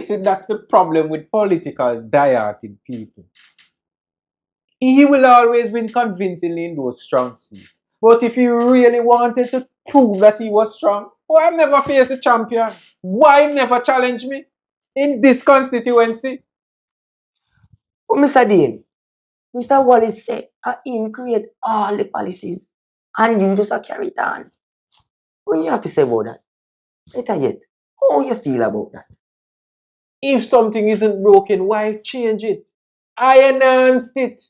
see, that's the problem with political dieting people. He will always win convincingly in those strong seats. But if he really wanted to prove that he was strong, why I've never faced the champion? Why never challenge me in this constituency? But Mr. Dale, Mr. Wallace said him create all the policies and you just carry it on. What you have to say about that? Better yet, how you feel about that? If something isn't broken, why change it? I enhanced it.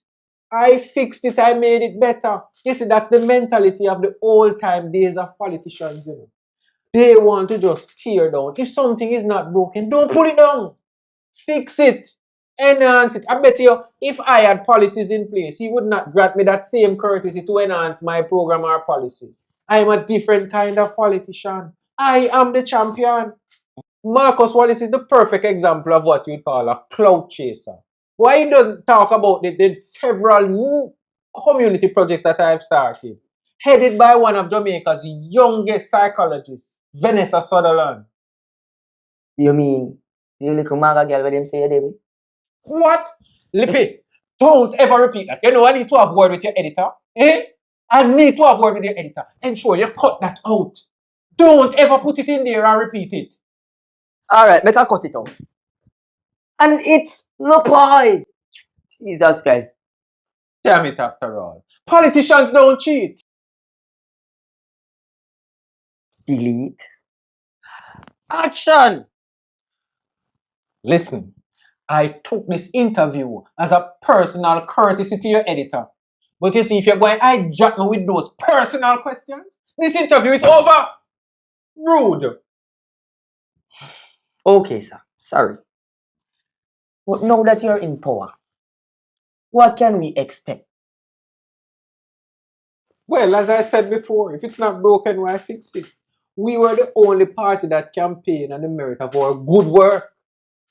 I fixed it. I made it better. You see, that's the mentality of the old time days of politicians, you know. They want to just tear down. If something is not broken, don't pull it down. Fix it. Enhance it. I bet you, if I had policies in place, he would not grant me that same courtesy to enhance my program or policy. I am a different kind of politician. I am the champion. Marcus Wallace is the perfect example of what you call a clout chaser. Why he doesn't talk about the several new community projects that I've started, headed by one of Jamaica's youngest psychologists, Vanessa Sutherland. You mean the little maga girl when them say David? What? Lippy, don't ever repeat that. You know, I need to have word with your editor. Eh? I need to have word with your editor. Ensure you cut that out. Don't ever put it in there and repeat it. Alright, make a cut it out. And it's no pie. Jesus Christ. Damn it, after all. Politicians don't cheat. Delete. Action! Listen, I took this interview as a personal courtesy to your editor. But you see, if you're going to hijack me with those personal questions, this interview is over. Rude. Okay, sir. Sorry. But now that you're in power, what can we expect? Well, as I said before, if it's not broken, why fix it? We were the only party that campaigned on the merit of our good work.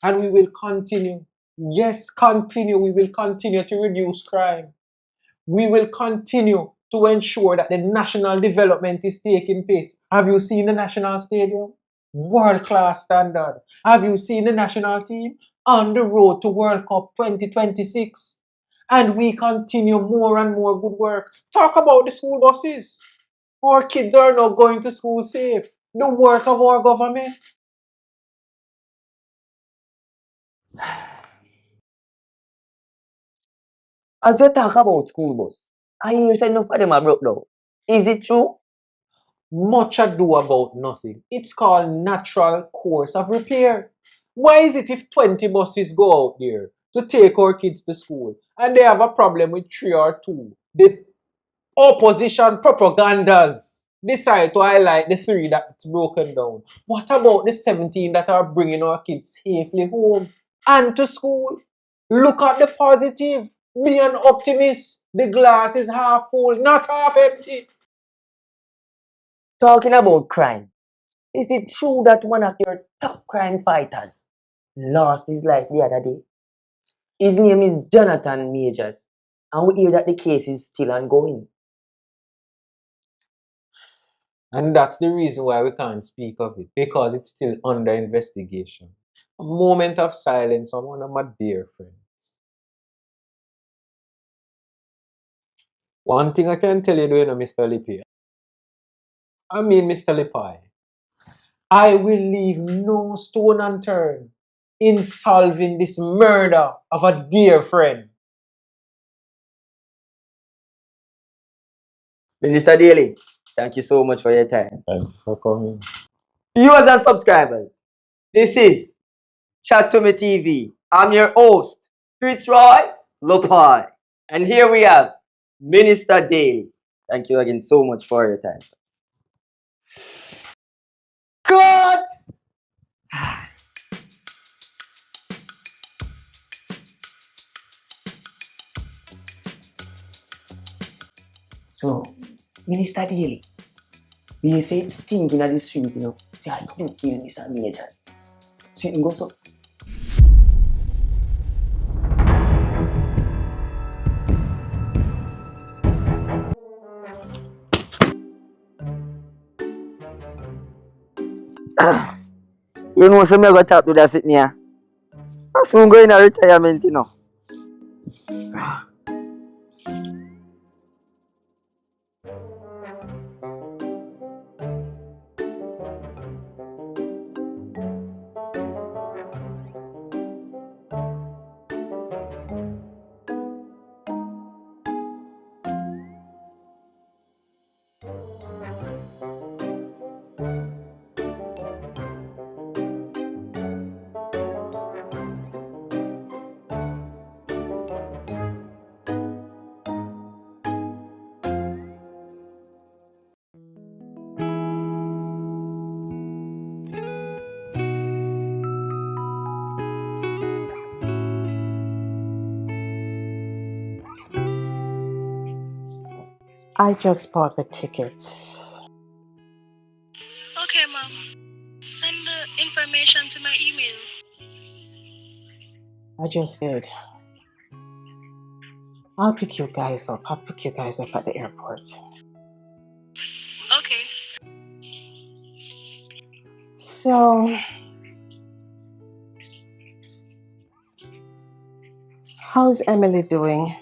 And we will continue. Yes, continue. We will continue to reduce crime. We will continue to ensure that the national development is taking place. Have you seen the national stadium? World-class standard. Have you seen the national team? On the road to World Cup 2026. And we continue more and more good work. Talk about the school buses. Our kids are now going to school safe. The work of our government. As you talk about school bus, I hear say enough of them are broke down. Is it true? Much ado about nothing. It's called natural course of repair. Why is it if 20 buses go out there to take our kids to school and they have a problem with 3 or 2, the opposition propagandas decide to highlight the 3 that's broken down? What about the 17 that are bringing our kids safely home and to school? Look at the positive. Be an optimist. The glass is half full, not half empty. Talking about crime, is it true that one of your top crime fighters lost his life the other day? His name is Jonathan Majors, and we hear that the case is still ongoing. And that's the reason why we can't speak of it, because it's still under investigation. A moment of silence from one of my dear friends. One thing I can tell you, Mr. Lippi, Mr. Lippi, I will leave no stone unturned in solving this murder of a dear friend. Minister Daly, thank you so much for your time. Thanks for coming. Viewers and subscribers, this is Chat to Me TV. I'm your host, Fitzroy Lopai. And here we have Minister Daly. Thank you again so much for your time. God! So, Minister Daly, you say it's stinking at the street, you know. Say, I don't kill Mr. Majors. So, you go so. You know, so me go talk to that sitting here. Soon going to retirement, you know. I just bought the tickets. Okay, Mom. Send the information to my email. I just did. I'll pick you guys up. I'll pick you guys up at the airport. Okay. So, how's Emily doing?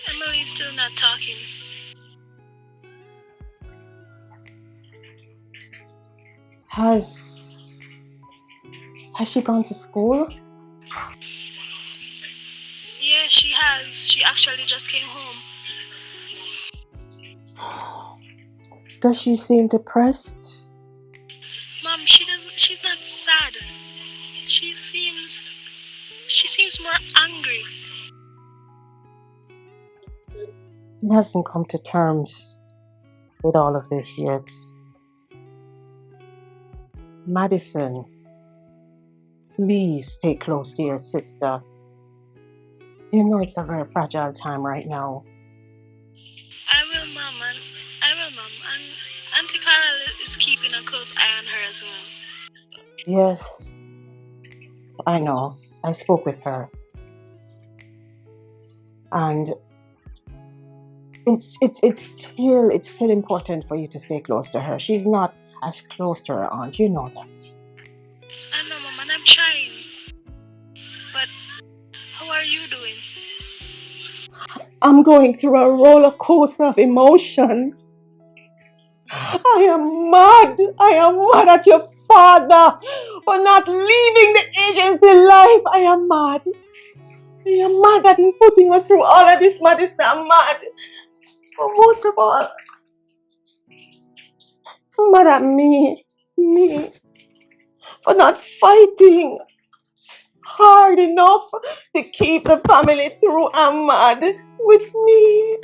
Emily's still not talking. Has she gone to school? Yeah, she has. She actually just came home. Does she seem depressed? Mom, she's not sad. She seems more angry. She hasn't come to terms with all of this yet. Madison, please stay close to your sister. You know it's a very fragile time right now. I will, Mom. And Auntie Carol is keeping a close eye on her as well. Yes, I know. I spoke with her. And it's still important for you to stay close to her. She's not as close to her aunt, you know that. I know, Mom, and I'm trying. But how are you doing? I'm going through a roller coaster of emotions. I am mad. I am mad at your father for not leaving the agency life. I am mad. I am mad that he's putting us through all of this madness. I'm mad. But most of all, I'm mad at me for not fighting hard enough to keep the family through. I'm mad with me.